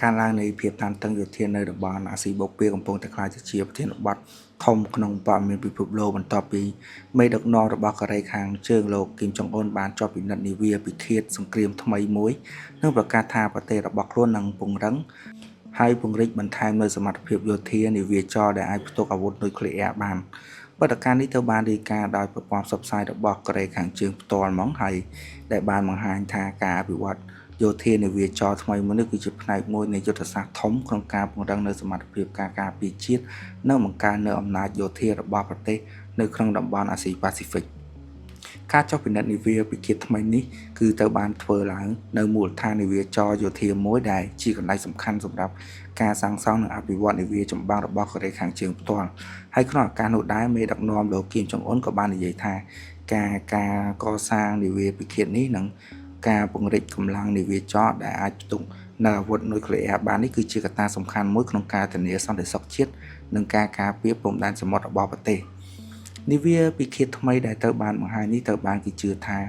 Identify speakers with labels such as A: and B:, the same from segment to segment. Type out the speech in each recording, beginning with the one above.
A: ការឡើងនៃភាពតានតឹងយោធានៅតំបន់អាស៊ីបូព៌ាកំពុងតែក្លាយជាប្រធានបទធំក្នុងព័ត៌មានពិភពលោកបន្ទាប់ពីមេដឹកនាំរបស់កូរ៉េខាងជើងលោកគីមចុងអ៊ុនបានជាប់ពិនិត្យនាវាពិឃាតសង្គ្រាមថ្មីមួយនិងប្រកាសថាប្រទេសរបស់ខ្លួននឹងពង្រឹងហើយពង្រីកបន្ថែមនូវសមត្ថភាពយោធានាវាចរដែលអាចផ្ទុកអាវុធនុយក្លេអ៊ែរបានបទការនេះត្រូវបានរាយការណ៍ដោយប្រព័ន្ធផ្សព្វផ្សាយរបស់កូរ៉េខាងជើងផ្ទាល់ហ្មងហើយដែលបានបង្ហាញថាការអភិវឌ្ឍយោធានាវាចរថ្មីមួយនេះគឺជាផ្នែកមួយនៃយុទ្ធសាស្ត្រធំក្នុងការពង្រឹងនូវសមត្ថភាពការពារជាតិនិងបង្កើននូវអំណាចយោធារបស់ប្រទេសនៅក្នុងតំបន់អាស៊ីប៉ាស៊ីហ្វិកការចុះពិនិត្យនាវាពិឃាតថ្មីនេះគឺត្រូវបានធ្វើឡើងនៅមូលដ្ឋាននាវាចរយោធាមួយដែលជាកន្លែងសំខាន់សម្រាប់ការសាងសង់និងអភិវឌ្ឍនាវាចម្បាំងរបស់កូរ៉េខាងជើងផ្ទាល់ហើយក្នុងឱកាសនោះដែរមេដឹកនាំលោកគីមចុងអ៊ុនក៏បាននិយាយថាការកសាងនាវាពិឃាតនេះនឹងការពង្រីកកម្លាំងនាវាចរដែលអាចផ្ទុកនៅអាវុធនុយក្លេអ៊ែរបាននេះគឺជាកត្តាសំខាន់មួយក្នុងការធានាសន្តិសុខជាតិនិងការការពារព្រំដែនសមុទ្ររបស់ប្រទេសនាវាពិឃាតថ្មីដែលត្រូវបានបង្ហាញនេះត្រូវបានគេជឿថា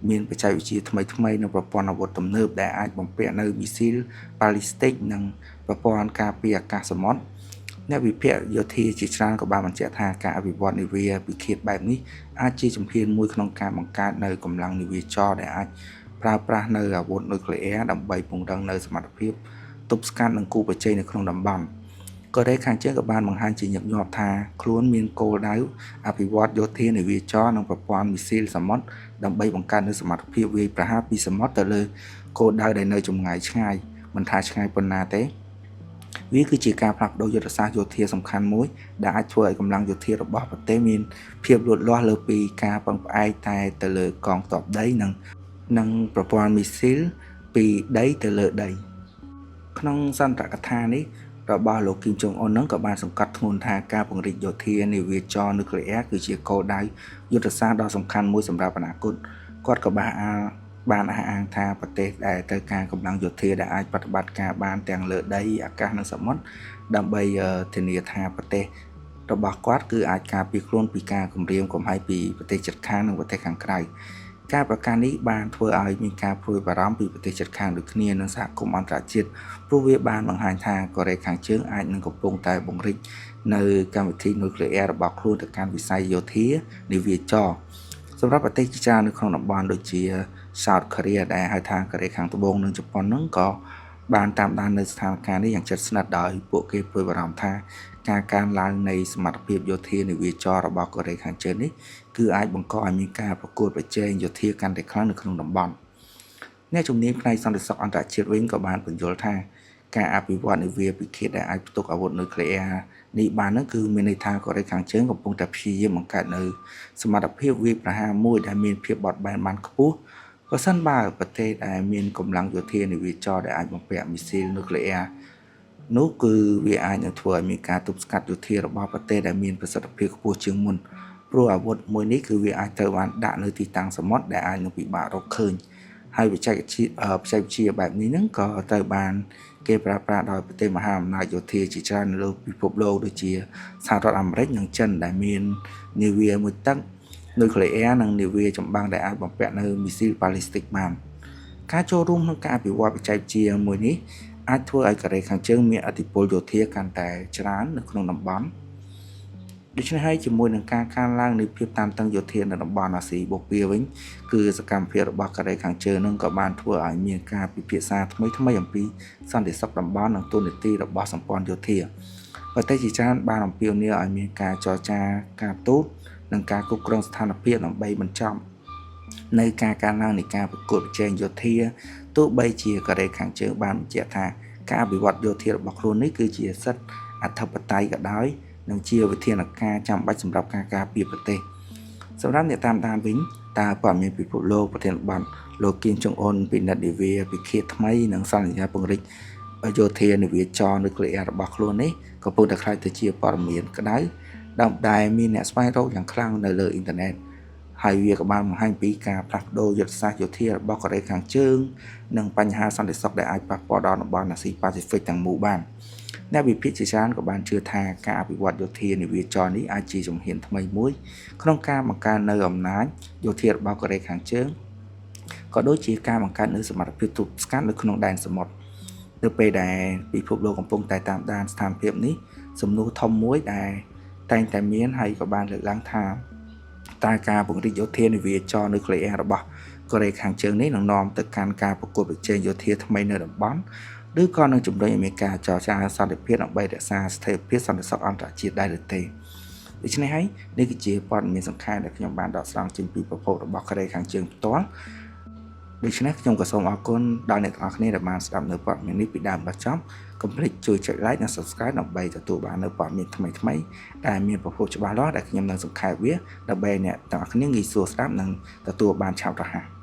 A: មានបច្ចេកវិទ្យាថ្មីនិងប្រព័ន្ធអាវុធទំនើបដែលអាចបំពាក់នៅមីស៊ីលប៉ាឡីស្ទិកនិងប្រព័ន្ធការពារអាកាសសមុទ្រអ្នកវិភាគយោធាជាច្រើនក៏បានបញ្ជាក់ថាការអភិវឌ្ឍនាវាពិឃាតបែបនេះអាចជាជំហានមួយក្នុងការបង្កើតនូវកម្លាំងនាវាចរដែលអាចប្រើប្រាស់នៅអាវុធនុយក្លេអ៊ែរដើម្បីពង្រឹងនូវសមត្ថភាពទប់ស្កាត់និងគូប្រជែងនៅក្នុងតំបន់កូរ៉េខាងជើងក៏បានបង្ហាញជាញឹកញាប់ថាខ្លួនមានគោលដៅអភិវឌ្ឍយោធានាវាចរនិងប្រព័ន្ធមីស៊ីលសមុទ្រដើម្បីបង្កើននូវសមត្ថភាពវាយប្រហារពីសមុទ្រទៅលើគោលដៅដែលនៅចម្ងាយឆ្ងាយមិនថាឆ្ងាយប៉ុណ្ណាទេវាគឺជាការផ្លាស់ប្ដូរយុទ្ធសាស្ត្រយោធាសំខាន់មួយដែលអាចធ្វើឲ្យកម្លាំងយោធារបស់ប្រទេសមានភាពលូតលាស់លើពីការពឹងផ្អែកតែទៅលើកងទ័ពដីនិងប្រព័ន្ធមីស៊ីលពីដីទៅលើដីក្នុងសន្ទរកថានេះរបស់លោកគីមចុងអ៊ុននឹងក៏បានសង្កត់ធ្ងន់ថាការពង្រីកយោធានាវាចរនុយក្លេអ៊ែរគឺជាគោលដៅយុទ្ធសាស្ត្រដ៏សំខាន់មួយសម្រាប់អនាគតគាត់ក៏បានអះអាងថាប្រទេសដែលត្រូវការកម្លាំងយោធាដែលអាចប្រតិបត្តិការបានទាំងលើដីអាកាសនិងសមុទ្រដើម្បីធានាថាប្រទេសរបស់គាត់គឺអាចការពារខ្លួនពីការគំរាមកំហែងពីប្រទេសជិតខាងនិងប្រទេសខាងក្រៅការប្រកាសនេះបានធ្វើឲ្យមានការព្រួយបារម្ភពីប្រទេសជិតខាងដូចគ្នានិងសហគមន៍អន្តរជាតិព្រោះវាបានបង្ហាញថាកូរ៉េខាងជើងអាចនឹងកំពុងតែបង្រីកនៅកម្មវិធីនុយក្លេអ៊ែររបស់ខ្លួនទៅកាន់វិស័យយោធានាវាចរសម្រាប់ប្រទេសជាច្រើននៅក្នុងតំបន់ដូចជា South Korea ដែលហៅថាកូរ៉េខាងត្បូងនិងជប៉ុនហ្នឹងក៏បានតាមដាននៅស្ថានភាពនេះយ៉ាងជិតស្និទ្ធដោយពួកគេព្រួយបារម្ភថាការកើនឡើងនៃសមត្ថភាពយោធានាវាចររបស់កូរ៉េខាងជើងនេះគឺអាចបង្កឲ្យមានការប្រកួតប្រជែងយោធាកាន់តែខ្លាំងនៅក្នុងតំបន់អ្នកជំនាញផ្នែកសន្តិសុខអន្តរជាតិវិញក៏បានបញ្យល់ថាការអភិវឌ្ឍនាវាពិឃាតដែលអាចផ្ទុកអាវុធនុយក្លេអ៊ែរនេះបាននោះគឺមានន័យថាកូរ៉េខាងជើងកំពុងតែព្យាយាមបង្កើតនូវសមត្ថភាពវាយប្រហារមួយដែលមានភាពបត់បែនបានខ្ពស់ប្រសិនបើប្រទេសដែលមានកម្លាំងយោធានាវាចរដែលអាចបំពាក់មីស៊ីលនុយក្លេអ៊ែរនោះគឺវាអាចនឹងធ្វើឲ្យមានការទប់ស្កាត់យោធារបស់ប្រទេសដែលមានប្រសិទ្ធភាពខ្ពស់ជាងមុនព្រោះអាវុធមួយនេះគឺវាអាចត្រូវបានដាក់នៅទីតាំងសមុទ្រដែលអាចនឹងពិបាករកឃើញហើយបច្ចេកវិទ្យាបែបនេះហ្នឹងក៏ត្រូវបានគេប្រើប្រាស់ដោយប្រទេសមហាអំណាចយោធាជាច្រើននៅលើពិភពលោកដូចជាសហរដ្ឋអាមេរិកនិងចិនដែលមាននាវាមួយទឹកនុយក្លេអ៊ែរនិងនាវាចម្បាំងដែលអាចបំពាក់នៅមីស៊ីលប៉ាឡីស្ទិកបានការចូលរួមក្នុងការអភិវឌ្ឍបច្ចេកវិទ្យាមួយនេះអាចធ្វើឲ្យកូរ៉េខាងជើងមានឥទ្ធិពលយោធាកាន់តែច្រើននៅក្នុងតំបន់ដូច្នេះហើយជាមួយនឹងការកើនឡើងនៃភាពតានតឹងយោធានៅតំបន់អាស៊ីបូព៌ាវិញគឺសកម្មភាពរបស់កូរ៉េខាងជើងនឹងក៏បានធ្វើឲ្យមានការពិភាក្សាថ្មីអំពីសន្តិសុខតំបន់និងទូនាទីរបស់សម្ព័ន្ធយោធាប្រទេសជាច្រើនបានអំពាវនាវឲ្យមានការចរចាការទូតនិងការគ្រប់គ្រងស្ថានភាពដើម្បីបញ្ចប់នៅការកើនឡើងនៃការប្រកួតប្រជែងយោធាទោះបីជាកូរ៉េខាងជើងបានបញ្ជាក់ថាការអភិវឌ្ឍយោធារបស់ខ្លួននេះគឺជាសិទ្ធិអធិបតេយ្យក៏ដោយនិងជាវិធានការចាំបាច់សម្រាប់ការការពារប្រទេសសម្រាប់អ្នកតាមដានវិញតើព័ត៌មានពិភពលោកប្រធានបទលោកគីមចុងអ៊ុនពិនិត្យនាវាពិឃាតថ្មីនិងសន្យាពង្រីកយោធានាវាចរនុយក្លេអ៊ែររបស់ខ្លួននេះក៏ពុទ្ធតែខ្លាយទៅជាព័ត៌មានក្តៅដែលមានអ្នកស្វែងរកយ៉ាងខ្លាំងនៅលើអ៊ីនធឺណិតហើយវាក៏បានបង្ហាញពីការផ្លាស់ប្ដូរយុទ្ធសាស្ត្រយោធារបស់កូរ៉េខាងជើងនិងបញ្ហាសន្តិសុខដែលអាចប៉ះពាល់ដល់តំបន់អាស៊ីប៉ាស៊ីហ្វិកទាំងមូលបានអ្នកវិភាគជាច្រើនក៏បានជឿថាការអភិវឌ្ឍយោធានាវាចរនេះអាចជាជំហានថ្មីមួយក្នុងការបង្កើននូវអំណាចយោធារបស់កូរ៉េខាងជើងក៏ដូចជាការបង្កើតនូវសមត្ថភាពទប់ស្កាត់នៅក្នុងដែនសមុទ្រ នៅពេលដែលពិភពលោកកំពុងតែតាមដានស្ថានភាពនេះសំណួរធំមួយដែលតែងតែមានហើយក៏បានលើកឡើងថាតើការពង្រីកយោធានាវាចរនុយក្លេអ៊ែររបស់កូរ៉េខាងជើងនេះនឹងនាំទៅកាន់ការប្រកួតប្រជែងយោធាថ្មីនៅតំបន់ឬក៏នឹងជំរុញឲ្យមានការចរចាសន្តិភាពដើម្បីរក្សាស្ថិរភាពសន្តិសុខអន្តរជាតិដែរឬទេដូច្នេះហើយនេះគឺជាព័ត៌មានសំខាន់ដែលខ្ញុំបានដកស្រង់ចេញពីប្រភពរបស់កូរ៉េខាងជើងផ្ទាល់ដូច្នេះខ្ញុំក៏សូមអរគុណដល់អ្នកទាំងអស់គ្នាដែលបានស្ដាប់នៅព័ត៌មាននេះពីដើមដល់ចប់កុំភ្លេចជួយចុច like និង subscribe ដើម្បីទទួលបាននូវព័ត៌មានថ្មីៗដែលមានប្រភពច្បាស់លាស់ដែលខ្ញុំនឹងសង្ខេបវាដើម្បីអ្នកទាំងអស់គ្នាងាយស្រួលស្ដាប់និងទទួលបានឆាប់រហ័ស